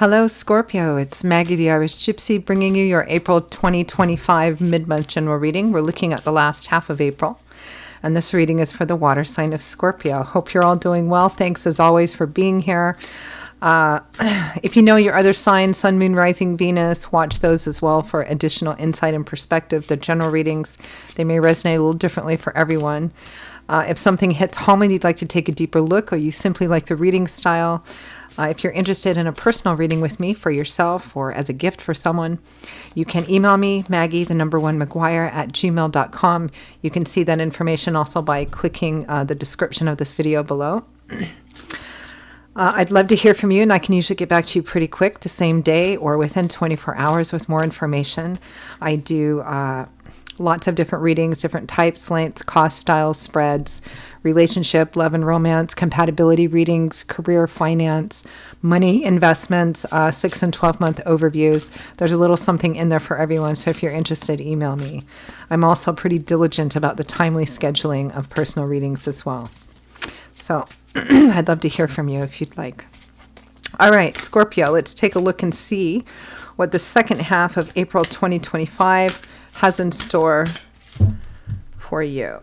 Hello, Scorpio. It's Maggie the Irish Gypsy bringing you your April 2025 mid-month general reading. We're looking at the last half of April, and this reading is for the water sign of Scorpio. Hope you're all doing well. Thanks, as always, for being here. If you know your other signs, Sun, Moon, Rising, Venus, watch those as well for additional insight and perspective. The general readings, they may resonate a little differently for everyone. If something hits home and you'd like to take a deeper look, or you simply like the reading style, if you're interested in a personal reading with me for yourself or as a gift for someone, you can email me, Maggie1McGuire@gmail.com. You can see that information also by clicking the description of this video below. I'd love to hear from you, and I can usually get back to you pretty quick, the same day or within 24 hours with more information. I do lots of different readings, different types, lengths, cost, styles, spreads, relationship, love and romance, compatibility readings, career, finance, money, investments, 6 and 12-month overviews. There's a little something in there for everyone, so if you're interested, email me. I'm also pretty diligent about the timely scheduling of personal readings as well. So I'd love to hear from you if you'd like. All right, Scorpio, let's take a look and see what the second half of April 2025 has in store for you.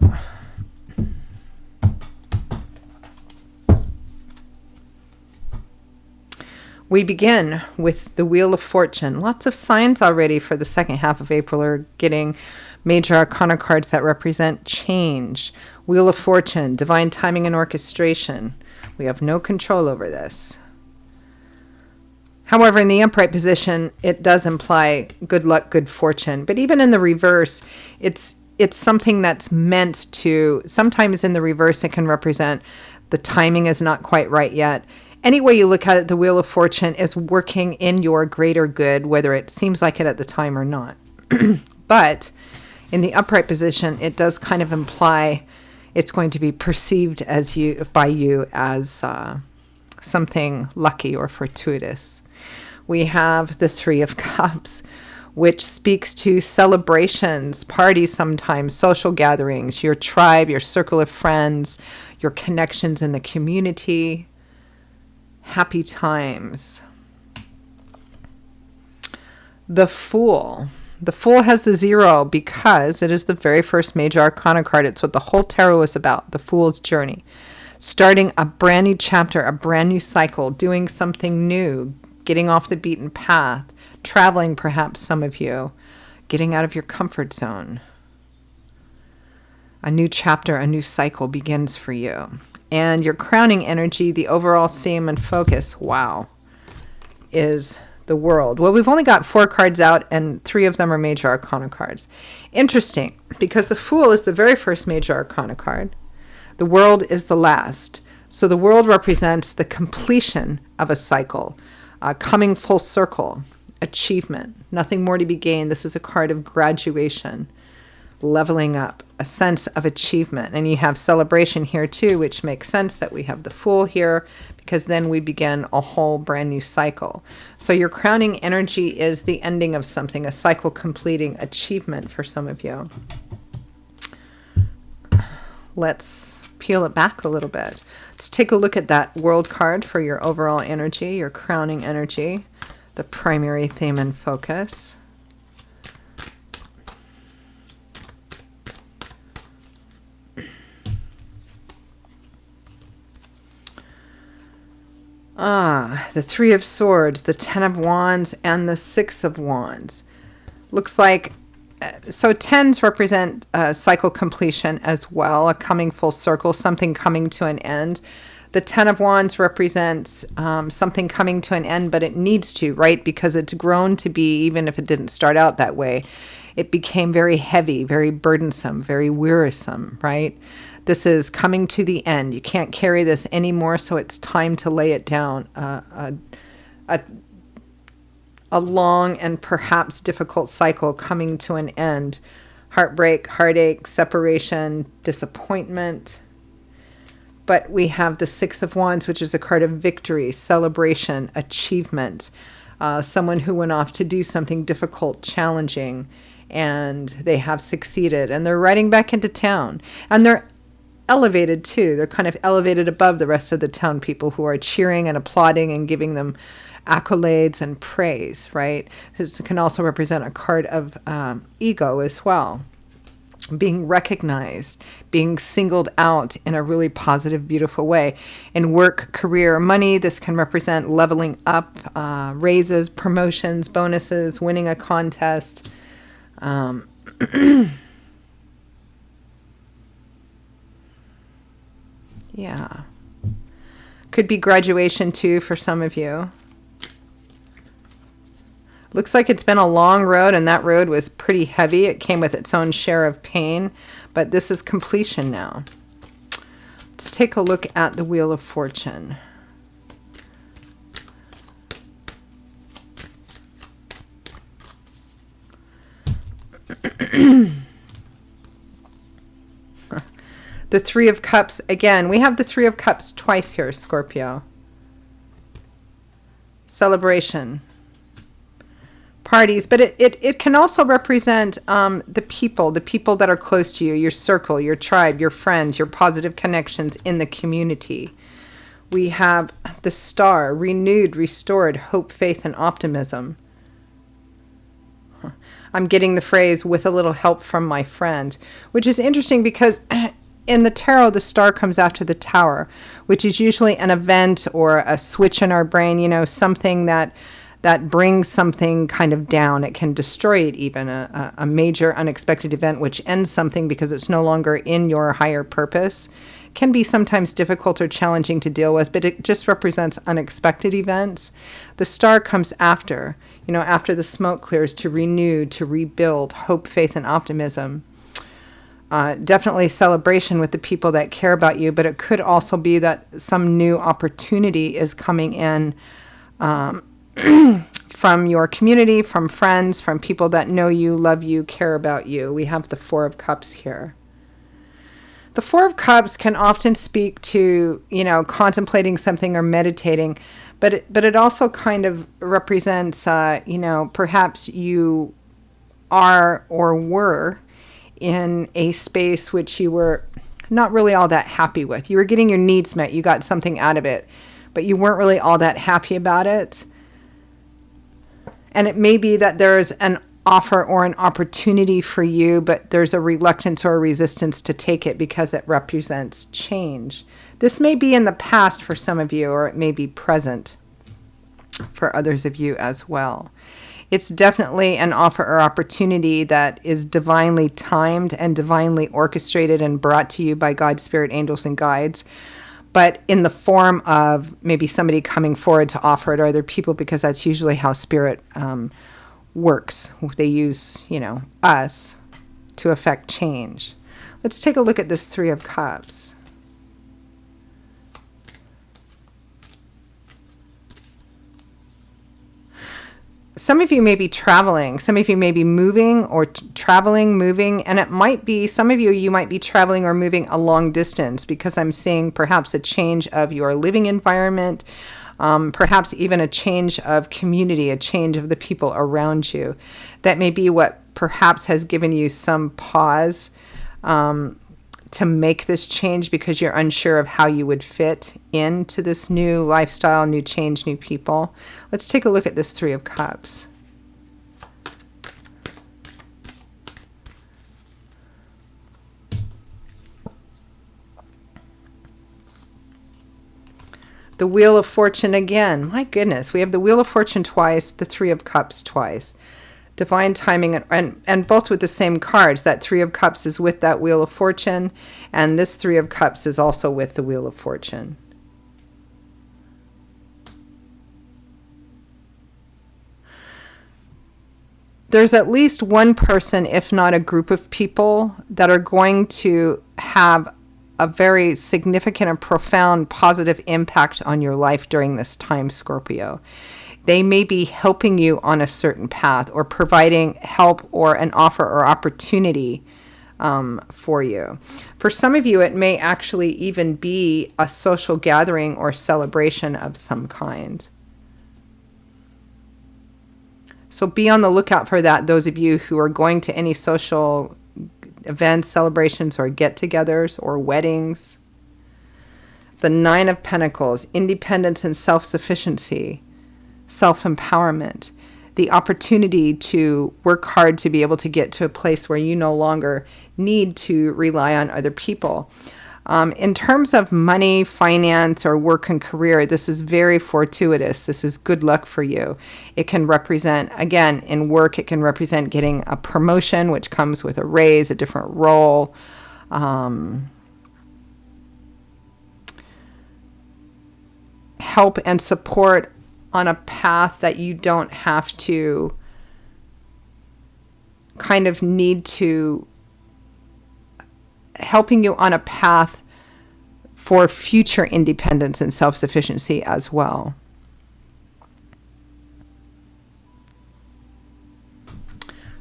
We begin with the Wheel of Fortune. Lots of signs already for the second half of April are getting major arcana cards that represent change. Wheel of Fortune, divine timing and orchestration. We have no control over this. However, in the upright position, it does imply good luck, good fortune. But even in the reverse, it's something that's meant to, sometimes in the reverse, it can represent the timing is not quite right yet. Any way you look at it, the Wheel of Fortune is working in your greater good, whether it seems like it at the time or not. But in the upright position, it does kind of imply it's going to be perceived by you as something lucky or fortuitous. We have the Three of Cups, which speaks to celebrations, parties sometimes, social gatherings, your tribe, your circle of friends, your connections in the community, happy times. The Fool. The Fool has the 0 because it is the very first major arcana card. It's what the whole tarot is about, the Fool's journey. Starting a brand new chapter, a brand new cycle, doing something new, getting off the beaten path, traveling perhaps some of you, getting out of your comfort zone. A new chapter, a new cycle begins for you. And your crowning energy, the overall theme and focus, wow, is the World. Well, we've only got 4 cards out, and 3 of them are major arcana cards. Interesting, because the Fool is the very first major arcana card. The World is the last. So the World represents the completion of a cycle, coming full circle, achievement, nothing more to be gained. This is a card of graduation, leveling up, a sense of achievement. And you have celebration here too, which makes sense that we have the Fool here, because then we begin a whole brand new cycle. So your crowning energy is the ending of something, a cycle completing, achievement for some of you. Let's peel it back a little bit. Let's take a look at that World card for your overall energy, your crowning energy, the primary theme and focus. The Three of Swords, the 10 of Wands, and the 6 of Wands. Looks like, so 10s represent cycle completion as well, a coming full circle, something coming to an end. The 10 of Wands represents something coming to an end, but it needs to, right? Because it's grown to be, even if it didn't start out that way, it became very heavy, very burdensome, very wearisome, right? This is coming to the end. You can't carry this anymore, so it's time to lay it down. A long and perhaps difficult cycle coming to an end. Heartbreak, heartache, separation, disappointment. But we have the 6 of Wands, which is a card of victory, celebration, achievement. Someone who went off to do something difficult, challenging, and they have succeeded. And they're riding back into town. And they're elevated too. They're kind of elevated above the rest of the town people who are cheering and applauding and giving them accolades and praise, right? This can also represent a card of ego as well. Being recognized, being singled out in a really positive, beautiful way. In work, career, money, this can represent leveling up, raises, promotions, bonuses, winning a contest. Yeah. Could be graduation too for some of you. Looks like it's been a long road, and that road was pretty heavy. It came with its own share of pain, but this is completion now. Let's take a look at the Wheel of Fortune. The Three of Cups, again, we have the Three of Cups twice here, Scorpio. Celebration. Parties, but it can also represent the people that are close to you, your circle, your tribe, your friends, your positive connections in the community. We have the Star, renewed, restored, hope, faith, and optimism. I'm getting the phrase, with a little help from my friends, which is interesting because in the tarot, the Star comes after the Tower, which is usually an event or a switch in our brain, something that brings something kind of down. It can destroy it even, a major unexpected event which ends something because it's no longer in your higher purpose. Can be sometimes difficult or challenging to deal with, but it just represents unexpected events. The Star comes after the smoke clears, to renew, to rebuild, hope, faith, and optimism. Definitely celebration with the people that care about you, but it could also be that some new opportunity is coming in from your community, from friends, from people that know you, love you, care about you. We have the Four of Cups here. The Four of Cups can often speak to, contemplating something or meditating, but it also kind of represents, perhaps you are or were in a space which you were not really all that happy with. You were getting your needs met, you got something out of it, but you weren't really all that happy about it. And it may be that there's an offer or an opportunity for you, but there's a reluctance or a resistance to take it because it represents change. This may be in the past for some of you, or it may be present for others of you as well. It's definitely an offer or opportunity that is divinely timed and divinely orchestrated and brought to you by God, Spirit, angels, and guides, but in the form of maybe somebody coming forward to offer it or other people, because that's usually how Spirit works. They use, us to affect change. Let's take a look at this Three of Cups. Some of you may be traveling. Some of you may be moving or traveling, moving, and it might be, some of you might be traveling or moving a long distance, because I'm seeing perhaps a change of your living environment, perhaps even a change of community, a change of the people around you. That may be what perhaps has given you some pause to make this change, because you're unsure of how you would fit into this new lifestyle, new change, new people. Let's take a look at this Three of Cups. The Wheel of Fortune again. My goodness, we have the Wheel of Fortune twice, the Three of Cups twice. Divine timing, and both with the same cards. That Three of Cups is with that Wheel of Fortune, and this Three of Cups is also with the Wheel of Fortune. There's at least one person, if not a group of people, that are going to have a very significant and profound positive impact on your life during this time, Scorpio. They may be helping you on a certain path, or providing help or an offer or opportunity for you. For some of you, it may actually even be a social gathering or celebration of some kind. So be on the lookout for that, those of you who are going to any social events, celebrations, or get-togethers or weddings. The Nine of Pentacles, independence and self-sufficiency, self-empowerment, the opportunity to work hard to be able to get to a place where you no longer need to rely on other people. In terms of money, finance, or work and career, this is very fortuitous. This is good luck for you. It can represent, again, in work, it can represent getting a promotion, which comes with a raise, a different role. Help and support on a path that you don't have to kind of need to, helping you on a path for future independence and self-sufficiency as well.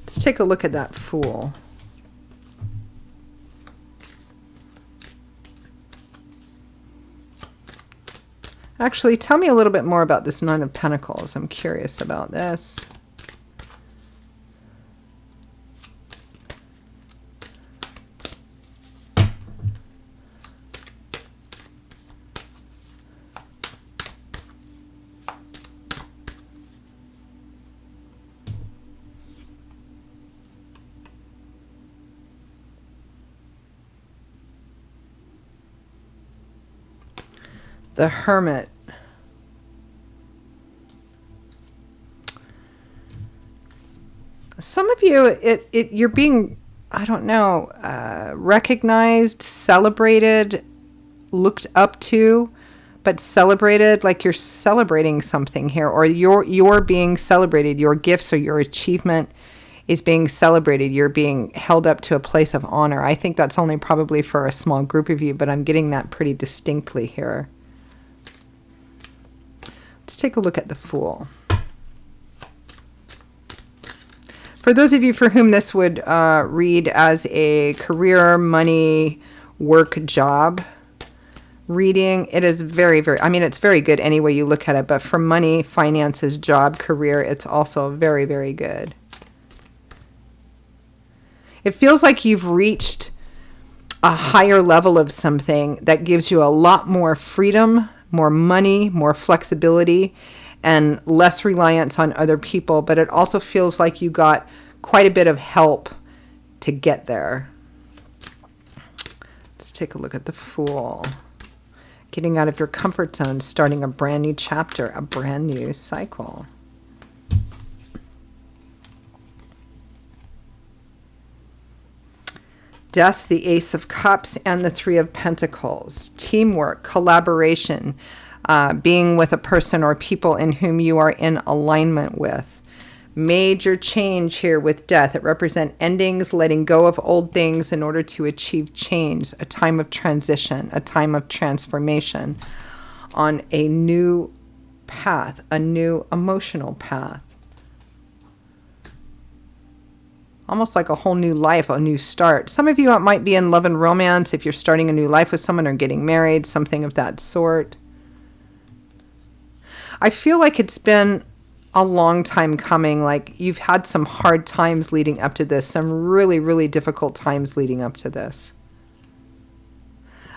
Let's take a look at that Fool. Actually, tell me a little bit more about this Nine of Pentacles. I'm curious about this. The Hermit. Some of you, you're being, I don't know, recognized, celebrated, looked up to, but celebrated, like you're celebrating something here, or you're being celebrated. Your gifts or your achievement is being celebrated. You're being held up to a place of honor. I think that's only probably for a small group of you, but I'm getting that pretty distinctly here. Let's take a look at the Fool. For those of you for whom this would read as a career, money, work, job reading, it is very, very, I mean, it's very good any way you look at it, but for money, finances, job, career, it's also very, very good. It feels like you've reached a higher level of something that gives you a lot more freedom, more money, more flexibility, and less reliance on other people. But it also feels like you got quite a bit of help to get there. Let's take a look at the Fool. Getting out of your comfort zone, starting a brand new chapter, a brand new cycle. Death, the Ace of Cups, and the Three of Pentacles. Teamwork, collaboration, being with a person or people in whom you are in alignment with. Major change here with death. It represents endings, letting go of old things in order to achieve change, a time of transition, a time of transformation on a new path, a new emotional path. Almost like a whole new life, a new start. Some of you might be in love and romance if you're starting a new life with someone or getting married, something of that sort. I feel like it's been a long time coming, like you've had some hard times leading up to this, some really, really difficult times leading up to this.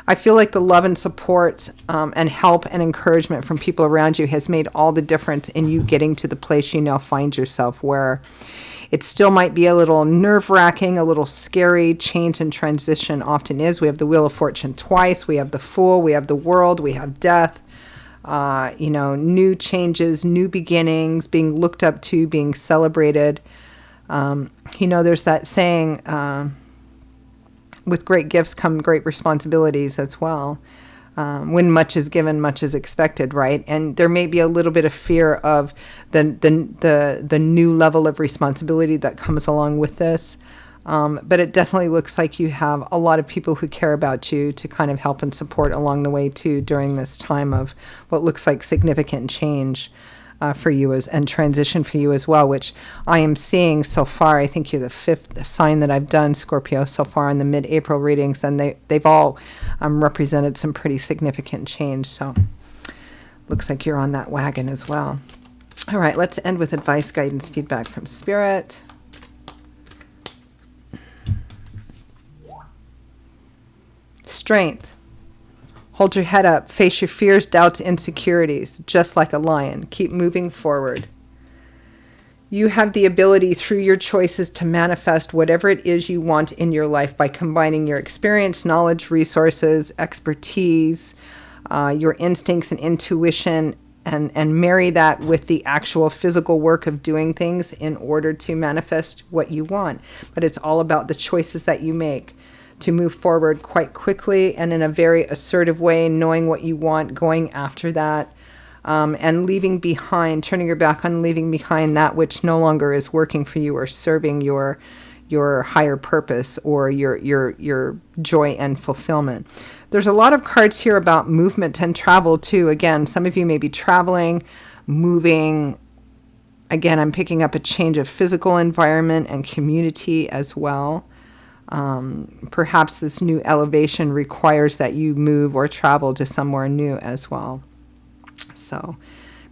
I feel like the love and support and help and encouragement from people around you has made all the difference in you getting to the place you now find yourself, where it still might be a little nerve-wracking, a little scary. Change and transition often is. We have the Wheel of Fortune twice. We have the Fool. We have the World. We have death. New changes, new beginnings, being looked up to, being celebrated. There's that saying, with great gifts come great responsibilities as well. When much is given, much is expected, right? And there may be a little bit of fear of the new level of responsibility that comes along with this. But it definitely looks like you have a lot of people who care about you to kind of help and support along the way too, during this time of what looks like significant change for you and transition for you as well, which I am seeing so far. I think you're the fifth sign that I've done, Scorpio, so far in the mid-April readings, and they've all represented some pretty significant change. So looks like you're on that wagon as well. All right, let's end with advice, guidance, feedback from Spirit. strength. Hold your head up. Face your fears, doubts, insecurities, just like a lion. Keep moving forward. You have the ability through your choices to manifest whatever it is you want in your life by combining your experience, knowledge, resources, expertise, your instincts and intuition, and marry that with the actual physical work of doing things in order to manifest what you want. But it's all about the choices that you make to move forward quite quickly and in a very assertive way, knowing what you want, going after that. And leaving behind, turning your back on leaving behind that which no longer is working for you or serving your higher purpose or your joy and fulfillment. There's a lot of cards here about movement and travel too. Again, some of you may be traveling, moving. Again, I'm picking up a change of physical environment and community as well. Perhaps this new elevation requires that you move or travel to somewhere new as well. So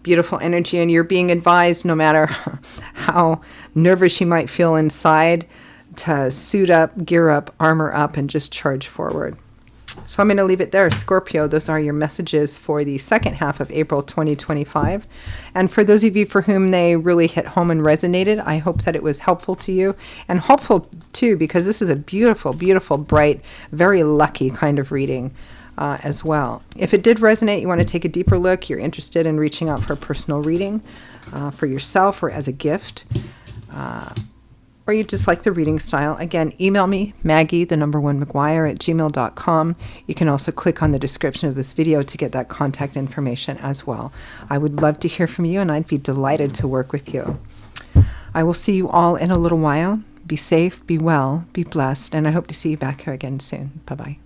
beautiful energy, and you're being advised, no matter how nervous you might feel inside, to suit up, gear up, armor up, and just charge forward. So I'm going to leave it there. Scorpio, those are your messages for the second half of April 2025. And for those of you for whom they really hit home and resonated, I hope that it was helpful to you, and hopeful too, because this is a beautiful, beautiful, bright, very lucky kind of reading. As well. If it did resonate, you want to take a deeper look, you're interested in reaching out for a personal reading for yourself or as a gift, or you just like the reading style, again, email me, Maggie1McGuire@gmail.com. You can also click on the description of this video to get that contact information as well. I would love to hear from you, and I'd be delighted to work with you. I will see you all in a little while. Be safe, be well, be blessed, and I hope to see you back here again soon. Bye-bye.